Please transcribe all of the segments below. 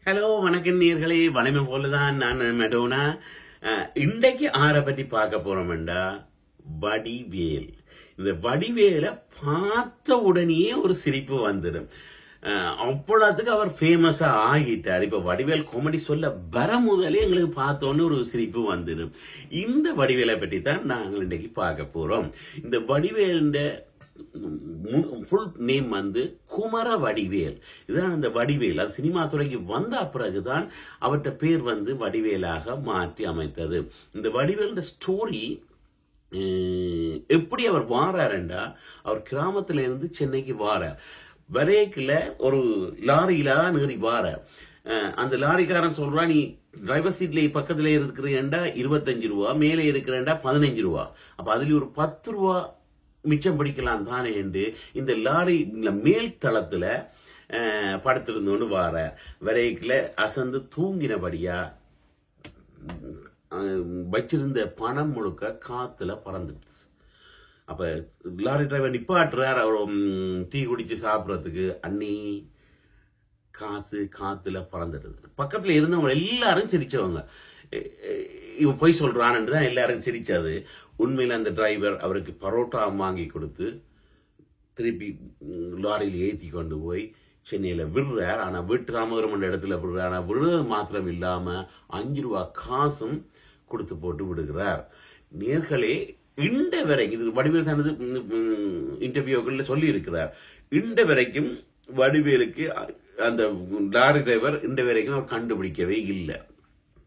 Hello வணக்கம் நேர்களே, வளமை போலதான் நான் மெடோனா. இன்றைக்கு ஆரை பற்றி பார்க்க போறோம்டா வடிவேல். இந்த வடிவேலை பார்த்த உடனே ஒரு சிரிப்பு வந்துடும். அவ்வளவுக்கு அவர் ஃபேமஸா ஆகிட்டார். இப்ப வடிவேல் காமெடி சொல்ல வர முதலே எங்களுக்கு பார்த்தோன்னு ஒரு சிரிப்பு வந்துடும். இந்த வடிவேலை பற்றி தான் நாங்கள் இன்றைக்கு பார்க்க போறோம். இந்த வடிவேல் ஃபுல் நேம் வந்து குமர வடிவேல். இதுதான் அந்த வடிவேல். அது சினிமா துறைக்கு வந்த பிறகுதான் அவர்கிட்ட பேர் வந்து வடிவேலாக மாற்றி அமைத்தது. இந்த வடிவேல் ஸ்டோரி எப்படி அவர் வாராருண்டா, அவர் கிராமத்துல இருந்து சென்னைக்கு வாரார். வரைக்குல ஒரு லாரியில ஏறி வாரார். அந்த லாரிக்காரன் சொல்றான், நீ டிரைவர் சீட்ல பக்கத்துல இருக்கிறேன்டா 25 ரூபா, மேலே இருக்கிறேன்டா 15 ரூபா, அப்ப அதுல ஒரு 10 ரூபா மிச்சம் பிடிக்கலாம் தானே என்று இந்த லாரி மேல் தளத்துல படுத்திருந்தோன்னு வார வரைக்குல அசந்து தூங்கினபடியா வச்சிருந்த பணம் முழுக்க காத்துல பறந்துடுச்சு. அப்ப லாரி டிரைவர் நிப்பாட்டுறார். அவர் டீ குடிச்சு சாப்பிடறதுக்கு, அண்ணி காசு காத்துல பறந்துடுது. பக்கத்துல இருந்தவங்க எல்லாரும் சிரிச்சவங்க. இவன் போய் சொல்றான்னு தான் எல்லாரும் சிரிச்சது. உண்மையில அந்த டிரைவர் அவருக்கு பரோட்டா வாங்கி கொடுத்து திருப்பி லாரியில் ஏற்றி கொண்டு போய் சென்னையில விடுறார். ஆனா வீட்டு ராமபுரம் இடத்துல விடுறார். ஆனா விடுறது மாத்திரம் இல்லாம 5 ரூபா காசும் கொடுத்து போட்டு விடுகிறார். நேர்களே, இந்த வரைக்கும் இது வடிவேல் தனது இன்டர்வியூக்கள்ல சொல்லி இருக்கிறார். இந்த வரைக்கும் வடிவேலுக்கு அந்த லாரி டிரைவர் இந்த வரைக்கும் அவர் கண்டுபிடிக்கவே இல்லை.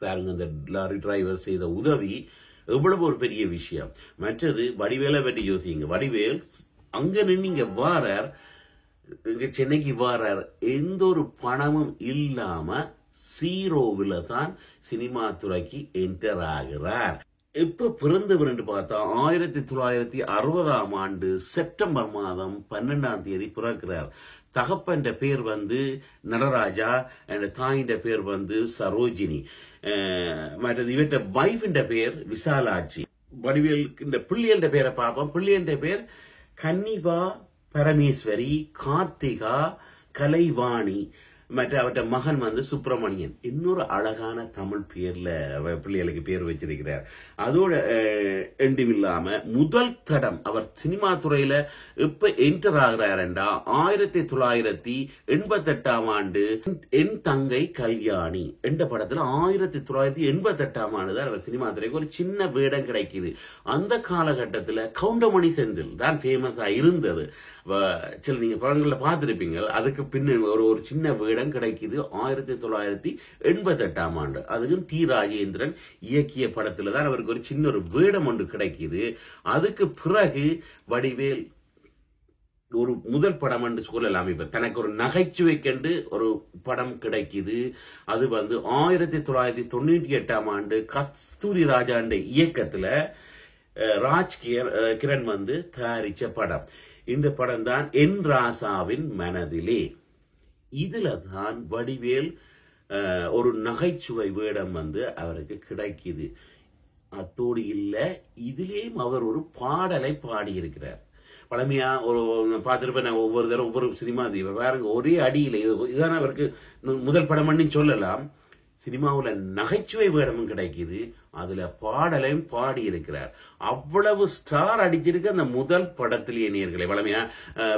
பாருங்க, அந்த லாரி டிரைவர் செய்த உதவி எவ்வளவு ஒரு பெரிய விஷயம். மற்றது வடிவேலை பற்றி யோசிங்க. வடிவேல் அங்க நின்று இங்க வாரார், இங்க சென்னைக்கு வாரார், எந்த ஒரு பணமும் இல்லாம சீரோவில தான் சினிமா துறைக்கு என்டர் ஆகிறார். எப்ப பிறந்தவர் என்று பார்த்தா 1960ஆம் ஆண்டு செப்டம்பர் மாதம் 12ஆம் தேதி பிறக்கிறார். தகப்பன் பேர் வந்து நடராஜா, தாயின் பேர் வந்து சரோஜினி, மற்றது இவற்ற வைஃபின் பேர் விசாலாட்சி. வடிவேல் இந்த பிள்ளைகள பேரை பார்ப்போம். பிள்ளைகள பேர் கன்னிகா பரமேஸ்வரி, கார்த்திகா, கலைவாணி, மற்ற அவற்ற மகன் வந்து சுப்பிரமணியன். இன்னொரு அழகான தமிழ் பேர்ல பிள்ளைகளுக்கு பேர் வச்சிருக்கிறார். அதோட எண்டுமில்லாம முதல் தடம் அவர் சினிமா துறையில எப்ப என்டர் ஆகிறாருண்டா 1988ஆம் ஆண்டு என் தங்கை கல்யாணி என்ற படத்துல 1988ஆம் ஆண்டு தான் அவர் சினிமா துறைக்கு ஒரு சின்ன வேடம் கிடைக்குது. அந்த காலகட்டத்தில் கவுண்டமணி செந்தில் தான் ஃபேமஸா இருந்தது. சில நீங்க படங்கள்ல பார்த்திருப்பீங்க. அதுக்கு பின்ன ஒரு சின்ன வேடம் கிடைக்குது 1988ஆம் ஆண்டு. அதுக்கும் டி ராஜேந்திரன் இயக்கிய படத்துல தான் அவருக்கு ஒரு சின்ன ஒரு வேடம் ஒன்று கிடைக்குது. அதுக்கு பிறகு வடிவேல் ஒரு முதல் படம் என்று சொல்லலாம். இப்ப தனக்கு ஒரு நகைச்சுவை கண்டு ஒரு படம் கிடைக்குது. அது வந்து 1998ஆம் ஆண்டு கஸ்தூரி ராஜாண்ட இயக்கத்துல ராஜ் கிரண் வந்து தயாரிச்ச படம். இந்த படம் தான் என் ராசாவின் மனதிலே. இதுல தான் வடிவேல் ஒரு நகைச்சுவை வேடம் வந்து அவருக்கு கிடைக்குது. அத்தோடு இல்ல, இதிலேயும் அவர் ஒரு பாடலை பாடியிருக்கிறார். பழமையா ஒரு பார்த்திருப்பேன் ஒவ்வொரு தடவை ஒவ்வொரு சினிமா பாருங்க, ஒரே அடியில இதுதான் அவருக்கு முதல் படம்னு சொல்லலாம். சினிமாவுல நகைச்சுவை வேடமும் கிடைக்குது, அதுல பாடலையும் பாடி இருக்கிறார். அவ்வளவு ஸ்டார் அடிச்சிருக்க அந்த முதல் படத்திலேயே நேர்களை. வளமையா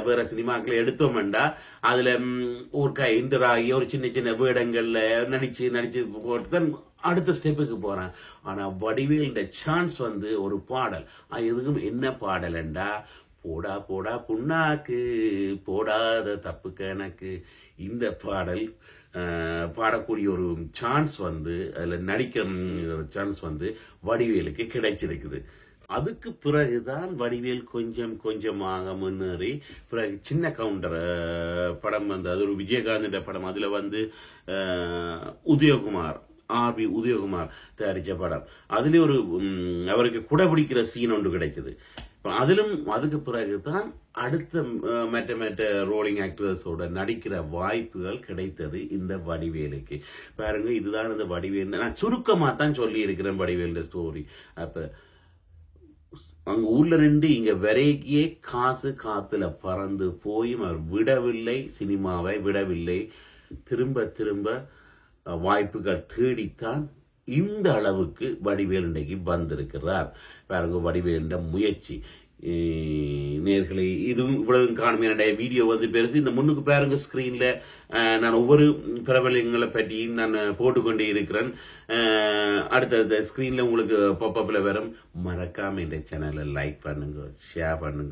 வேற சினிமாக்களை எடுத்தோம்டா அதுல ஒரு இன்டராகி ஒரு சின்ன சின்ன வேடங்கள்ல நடிச்சு போட்டுதான் அடுத்த ஸ்டெப்புக்கு போறான். ஆனா வடிவேல் இந்த சான்ஸ் வந்து ஒரு பாடல். எதுக்கும் என்ன பாடல்ண்டா, போடா போடா புண்ணாக்கு போடாத தப்பு கணக்கு. இந்த பாடல் பாடக்கூடிய ஒரு சான்ஸ் வந்து அதுல நடிக்கிற சான்ஸ் வந்து வடிவேலுக்கு கிடைச்சிருக்குது. அதுக்கு பிறகுதான் வடிவேல் கொஞ்சம் கொஞ்சமாக முன்னேறி பிறகு சின்ன கவுண்டர் படம் வந்து அது ஒரு விஜயகாந்த் படம். அதுல வந்து உதயகுமார் ஆர்பி உதயகுமார் தயாரிச்ச படம். அதுல ஒரு அவருக்கு குடபிடிக்கிற சீன் ஒன்று கிடைச்சது. அதிலும் அதுக்கு பிறகுதான் அடுத்த மற்ற ரோலிங் ஆக்டர்ஸோட நடிக்கிற வாய்ப்புகள் கிடைத்தது இந்த வடிவேலுக்கு. பாருங்க, இதுதான் இந்த வடிவேல். நான் சுருக்கமா தான் சொல்லி இருக்கிறேன் வடிவேல் ஸ்டோரி. அப்ப அங்க ஊர்ல நின்று இங்க வரைக்கே காசு காத்துல பறந்து போயும் அவர் விடவில்லை, சினிமாவை விடவில்லை. திரும்ப திரும்ப வாய்ப்புகள் தேடித்தான் இந்த அளவுக்கு வடிவேல் இன்றைக்கு வந்திருக்கிறார். பாருங்க வடிவேலுடைய முயற்சி. நேர்களை இதுவும் இவ்வளவு காணுமே. என்னுடைய வீடியோ வந்து பெருசு. இந்த முன்னுக்கு பாருங்க ஸ்கிரீன்ல நான் ஒவ்வொரு பிரபலங்களை பற்றியும் நான் போட்டுக்கொண்டே இருக்கிறேன். அடுத்த ஸ்கிரீன்ல உங்களுக்கு பாப்அப்ல வரும். மறக்காம இந்த சேனலை லைக் பண்ணுங்க, ஷேர் பண்ணுங்க.